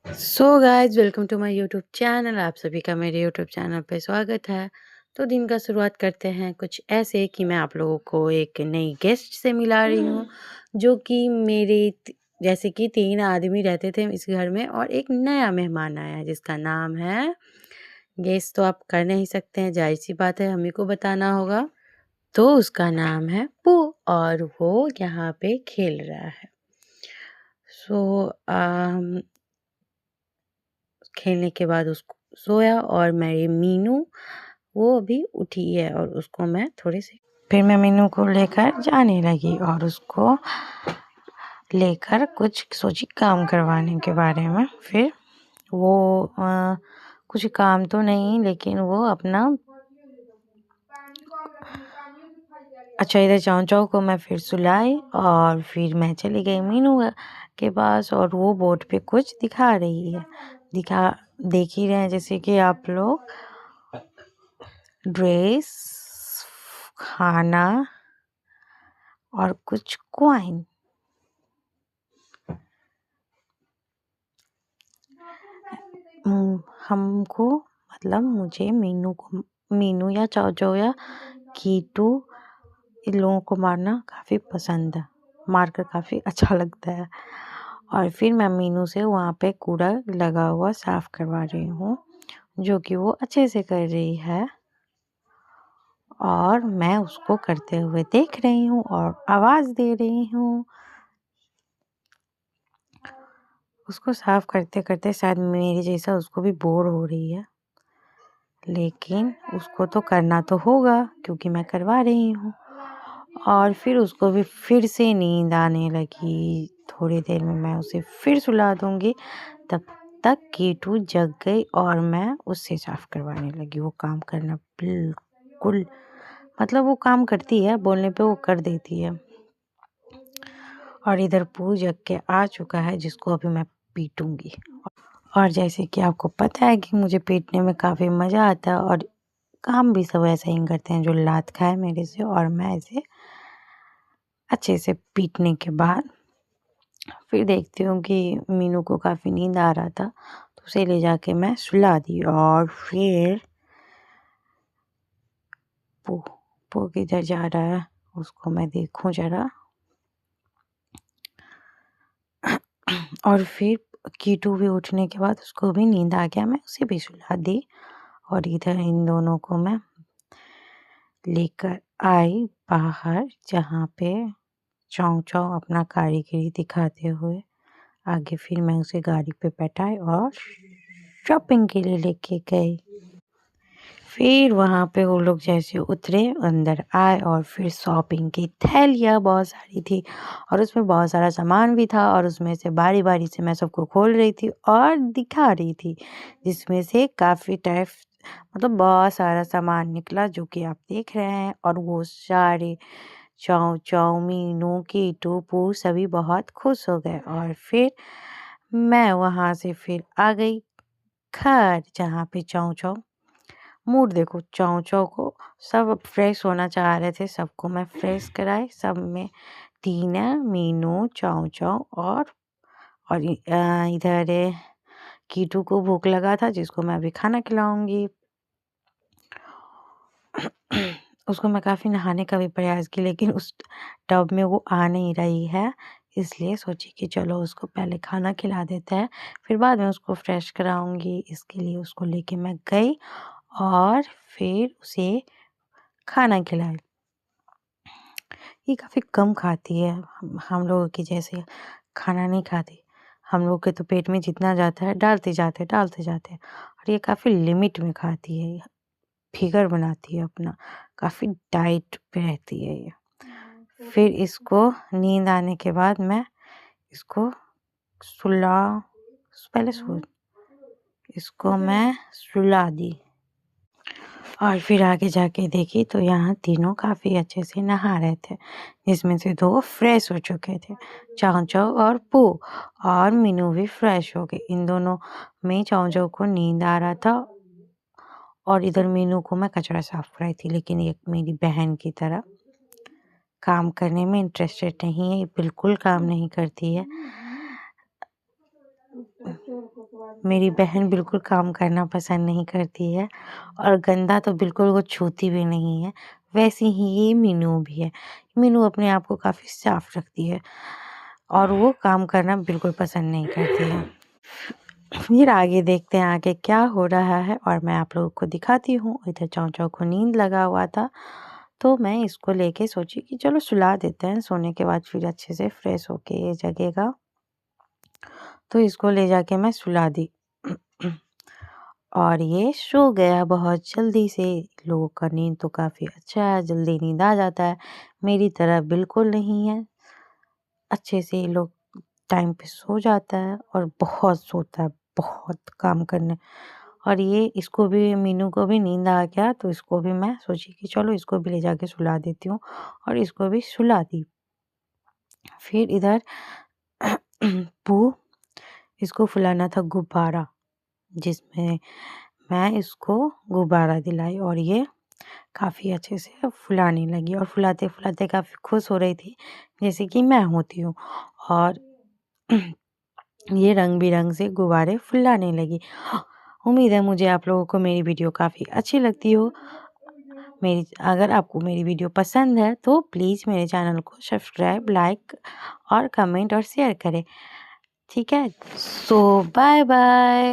So guys welcome to my YouTube channel. आप सभी का मेरे यूट्यूब चैनल पे स्वागत है। तो दिन का शुरुआत करते हैं कुछ ऐसे कि मैं आप लोगों को एक नई गेस्ट से मिला रही हूँ, जो कि जैसे कि 3 आदमी रहते थे इस घर में और एक नया मेहमान आया है जिसका नाम है। गेस तो आप कर नहीं सकते हैं, जाहिर-सी बात है हम ही को बताना होगा। तो उसका नाम है पू और वो यहाँ पे खेल रहा है। सो खेलने के बाद उसको सोया और मेरी मीनू वो अभी उठी है और उसको मैं थोड़े से फिर मैं मीनू को लेकर जाने लगी और उसको लेकर कुछ सोची काम करवाने के बारे में। फिर वो कुछ काम तो नहीं, लेकिन वो अपना इधर चाँव चाँव को मैं फिर सुलाई और फिर मैं चली गई मीनू के पास और वो बोर्ड पे कुछ दिखा रही है। देख ही रहे हैं जैसे कि आप लोग ड्रेस, खाना और कुछ कॉइन। हमको मतलब मुझे मीनू या चाओ या कीटू इन लोगों को मारना काफ़ी पसंद है, मारकर काफ़ी अच्छा लगता है। और फिर मैं मीनू से वहाँ पे कूड़ा लगा हुआ साफ करवा रही हूँ, जो कि वो अच्छे से कर रही है और मैं उसको करते हुए देख रही हूँ और आवाज़ दे रही हूँ। उसको साफ करते-करते शायद मेरे जैसा उसको भी बोर हो रही है, लेकिन उसको तो करना तो होगा क्योंकि मैं करवा रही हूँ। और फिर उसको भी फिर से नींद आने लगी। थोड़ी देर में मैं उसे फिर सुला दूँगी, तब तक कीटू जग गई और मैं उससे साफ करवाने लगी। वो काम करना बिल्कुल मतलब वो काम करती है, बोलने पे वो कर देती है। और इधर पू जग के आ चुका है जिसको अभी मैं पीटूँगी। और जैसे कि आपको पता है कि मुझे पीटने में काफ़ी मज़ा आता है और काम भी सब ऐसे ही करते हैं जो लात खाए मेरे से। और मैं इसे अच्छे से पीटने के बाद फिर देखती हूँ कि मीनू को काफ़ी नींद आ रहा था, तो उसे ले जाके मैं सुला दी। और फिर पू किधर जा रहा है उसको मैं देखूँ ज़रा। और फिर कीटू भी उठने के बाद उसको भी नींद आ गया, मैं उसे भी सुला दी। और इधर इन दोनों को मैं लेकर आई बाहर, जहाँ पे चाँव चाँव अपना कारीगरी दिखाते हुए आगे। फिर मैं उसे गाड़ी पे बैठाई और शॉपिंग के लिए लेके गई। फिर वहाँ पे वो लोग जैसे उतरे, अंदर आए और फिर शॉपिंग की थैलियाँ बहुत सारी थी और उसमें बहुत सारा सामान भी था और उसमें से बारी-बारी से मैं सबको खोल रही थी और दिखा रही थी, जिसमें से काफ़ी टाइप मतलब बहुत सारा सामान निकला जो कि आप देख रहे हैं। और वो सारे चाऊ-चाऊ, मीनू, कीटू, पू सभी बहुत खुश हो गए। और फिर मैं वहाँ से फिर आ गई घर, जहाँ पे चाऊ-चाऊ मूड देखो चाऊ-चाऊ को सब फ्रेश होना चाह रहे थे, सबको मैं फ्रेश कराई। सब में टीना, मीनू, चाऊ-चाऊ और इधर कीटू को भूख लगा था जिसको मैं अभी खाना खिलाऊँगी। उसको मैं काफ़ी नहाने का भी प्रयास की, लेकिन उस टब में वो आ नहीं रही है, इसलिए सोची कि चलो उसको पहले खाना खिला देते हैं, फिर बाद में उसको फ्रेश कराऊँगी। इसके लिए उसको लेके मैं गई और फिर उसे खाना खिलाई। ये काफ़ी कम खाती है, हम लोगों की जैसे खाना नहीं खाती। हम लोग के तो पेट में जितना जाता है डालते जाते हैं और ये काफ़ी लिमिट में खाती है। फिगर बनाती है अपना, काफ़ी डाइट पे रहती है ये। फिर इसको नींद आने के बाद मैं इसको सुला पहले सो इसको मैं सुला दी। और फिर आगे जाके देखी तो यहाँ तीनों काफ़ी अच्छे से नहा रहे थे, जिसमें से 2 फ्रेश हो चुके थे, चाऊ-चाऊ और पू। और मीनू भी फ्रेश हो गई। इन दोनों में चाऊ-चाऊ को नींद आ रहा था और इधर मीनू को मैं कचरा साफ कर रही थी, लेकिन ये मेरी बहन की तरह काम करने में इंटरेस्टेड नहीं है, ये बिल्कुल काम नहीं करती है। मेरी बहन बिल्कुल काम करना पसंद नहीं करती है और गंदा तो बिल्कुल वो छूती भी नहीं है। वैसे ही ये मीनू भी है। मीनू अपने आप को काफ़ी साफ रखती है और वो काम करना बिल्कुल पसंद नहीं करती है। फिर आगे देखते हैं आगे क्या हो रहा है और मैं आप लोगों को दिखाती हूँ। इधर चाँव-चाँव को नींद लगा हुआ था, तो मैं इसको लेके सोची कि चलो सुला देते हैं, सोने के बाद फिर अच्छे से फ्रेश होके ये जगेगा। तो इसको ले जाके मैं सुला दी और ये सो गया बहुत जल्दी से। लोगों का नींद तो काफ़ी अच्छा है, जल्दी नींद आ जाता है। मेरी तरह बिल्कुल नहीं है, अच्छे से ये लोग टाइम पे सो जाता है और बहुत सोता है, बहुत काम करने। और ये इसको भी मीनू को भी नींद आ गया तो इसको भी मैं सोची कि चलो इसको भी ले जाके सुला देती हूँ और इसको भी सुला दी। फिर इधर पू इसको फुलाना था गुब्बारा, जिसमें मैं इसको गुब्बारा दिलाई और ये काफ़ी अच्छे से फुलाने लगी और फुलाते-फुलाते काफ़ी खुश हो रही थी, जैसे कि मैं होती हूँ। और ये रंग-बिरंग से गुब्बारे फुलाने लगी। उम्मीद है मुझे आप लोगों को मेरी वीडियो काफ़ी अच्छी लगती हो। अगर आपको मेरी वीडियो पसंद है तो प्लीज़ मेरे चैनल को सब्सक्राइब, लाइक और कमेंट और शेयर करें। ठीक है? सो बाय-बाय।